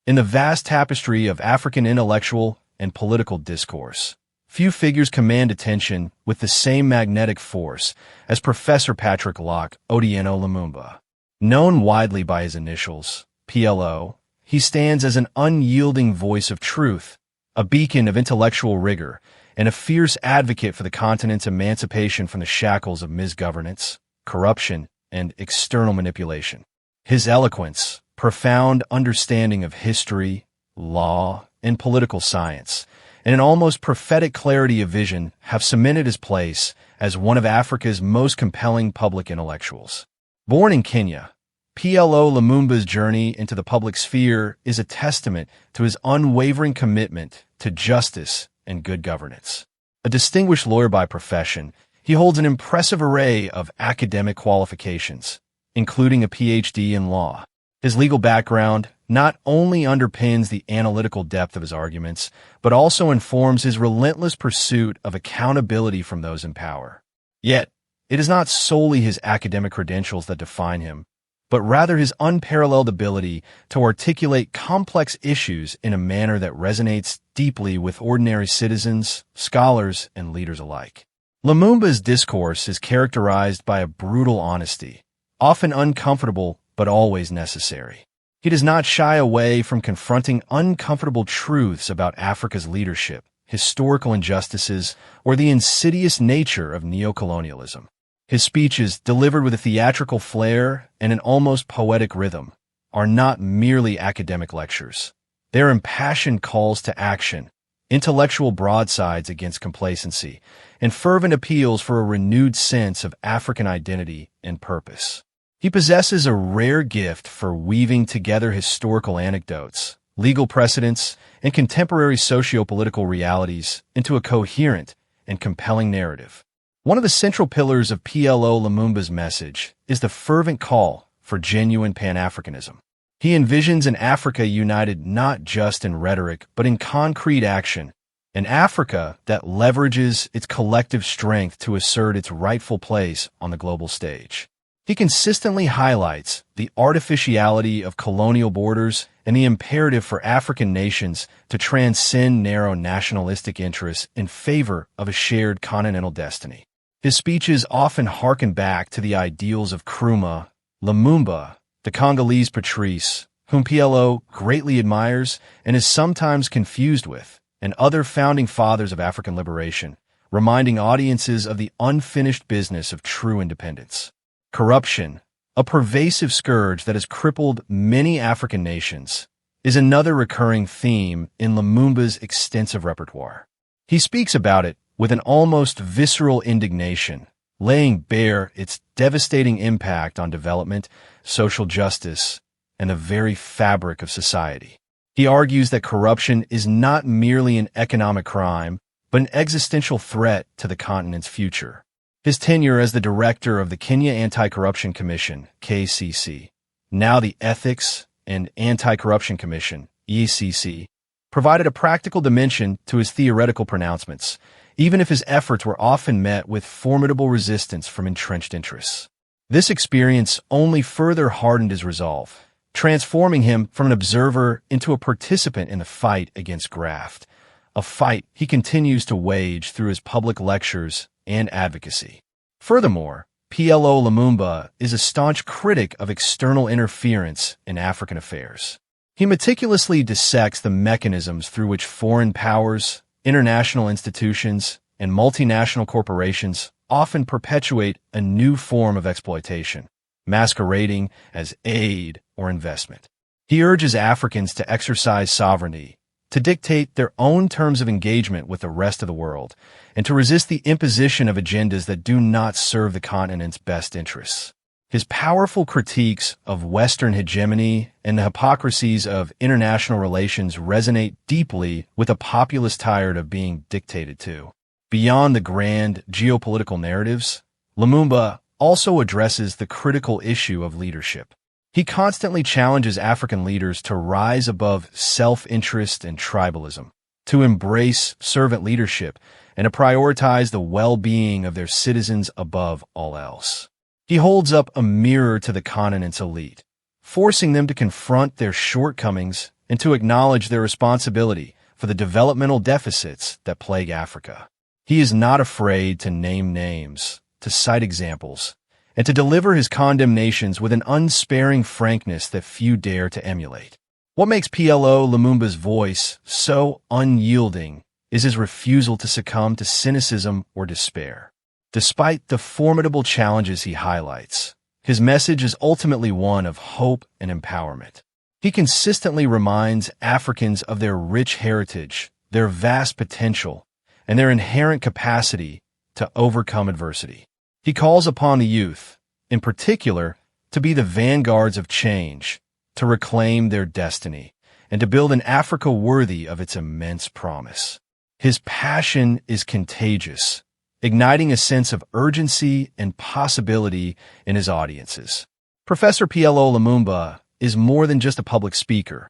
In the vast tapestry of African intellectual and political discourse, few figures command attention with the same magnetic force as Professor Patrick Locke Odieno Lumumba. Known widely by his initials, PLO, he stands as an unyielding voice of truth, a beacon of intellectual rigor, and a fierce advocate for the continent's emancipation from the shackles of misgovernance, corruption, and external manipulation. His eloquence, profound understanding of history, law, and political science, and an almost prophetic clarity of vision have cemented his place as one of Africa's most compelling public intellectuals. Born in Kenya, PLO Lumumba's journey into the public sphere is a testament to his unwavering commitment to justice and good governance. A distinguished lawyer by profession, he holds an impressive array of academic qualifications, including a PhD in law. His legal background not only underpins the analytical depth of his arguments, but also informs his relentless pursuit of accountability from those in power. Yet, it is not solely his academic credentials that define him, but rather his unparalleled ability to articulate complex issues in a manner that resonates deeply with ordinary citizens, scholars, and leaders alike. Lumumba's discourse is characterized by a brutal honesty, often uncomfortable but always necessary. He does not shy away from confronting uncomfortable truths about Africa's leadership, historical injustices, or the insidious nature of neocolonialism. His speeches, delivered with a theatrical flair and an almost poetic rhythm, are not merely academic lectures. They are impassioned calls to action, intellectual broadsides against complacency, and fervent appeals for a renewed sense of African identity and purpose. He possesses a rare gift for weaving together historical anecdotes, legal precedents, and contemporary socio-political realities into a coherent and compelling narrative. One of the central pillars of PLO Lumumba's message is the fervent call for genuine Pan-Africanism. He envisions an Africa united not just in rhetoric but in concrete action, an Africa that leverages its collective strength to assert its rightful place on the global stage. He consistently highlights the artificiality of colonial borders and the imperative for African nations to transcend narrow nationalistic interests in favor of a shared continental destiny. His speeches often harken back to the ideals of Nkrumah, Lumumba, the Congolese Patrice, whom PLO greatly admires and is sometimes confused with, and other founding fathers of African liberation, reminding audiences of the unfinished business of true independence. Corruption, a pervasive scourge that has crippled many African nations, is another recurring theme in Lumumba's extensive repertoire. He speaks about it with an almost visceral indignation, laying bare its devastating impact on development, social justice, and the very fabric of society. He argues that corruption is not merely an economic crime, but an existential threat to the continent's future. His tenure as the director of the Kenya Anti-Corruption Commission, KCC, now the Ethics and Anti-Corruption Commission, ECC, provided a practical dimension to his theoretical pronouncements, even if his efforts were often met with formidable resistance from entrenched interests. This experience only further hardened his resolve, transforming him from an observer into a participant in the fight against graft, a fight he continues to wage through his public lectures and advocacy. Furthermore, PLO Lumumba is a staunch critic of external interference in African affairs. He meticulously dissects the mechanisms through which foreign powers, international institutions, and multinational corporations often perpetuate a new form of exploitation, masquerading as aid or investment. He urges Africans to exercise sovereignty, to dictate their own terms of engagement with the rest of the world, and to resist the imposition of agendas that do not serve the continent's best interests. His powerful critiques of Western hegemony and the hypocrisies of international relations resonate deeply with a populace tired of being dictated to. Beyond the grand geopolitical narratives, Lumumba also addresses the critical issue of leadership. He constantly challenges African leaders to rise above self-interest and tribalism, to embrace servant leadership, and to prioritize the well-being of their citizens above all else. He holds up a mirror to the continent's elite, forcing them to confront their shortcomings and to acknowledge their responsibility for the developmental deficits that plague Africa. He is not afraid to name names, to cite examples, and to deliver his condemnations with an unsparing frankness that few dare to emulate. What makes PLO Lumumba's voice so unyielding is his refusal to succumb to cynicism or despair. Despite the formidable challenges he highlights, his message is ultimately one of hope and empowerment. He consistently reminds Africans of their rich heritage, their vast potential, and their inherent capacity to overcome adversity. He calls upon the youth, in particular, to be the vanguards of change, to reclaim their destiny, and to build an Africa worthy of its immense promise. His passion is contagious, igniting a sense of urgency and possibility in his audiences. Professor PLO Lumumba is more than just a public speaker.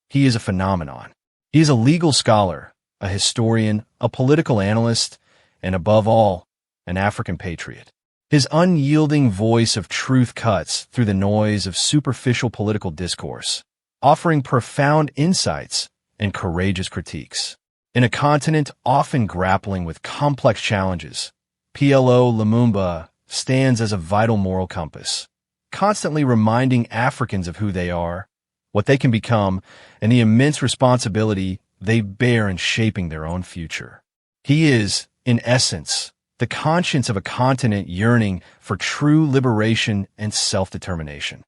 He is a phenomenon. He is a legal scholar, a historian, a political analyst, and above all, an African patriot. His unyielding voice of truth cuts through the noise of superficial political discourse, offering profound insights and courageous critiques. In a continent often grappling with complex challenges, PLO Lumumba stands as a vital moral compass, constantly reminding Africans of who they are, what they can become, and the immense responsibility they bear in shaping their own future. He is, in essence, the conscience of a continent yearning for true liberation and self-determination.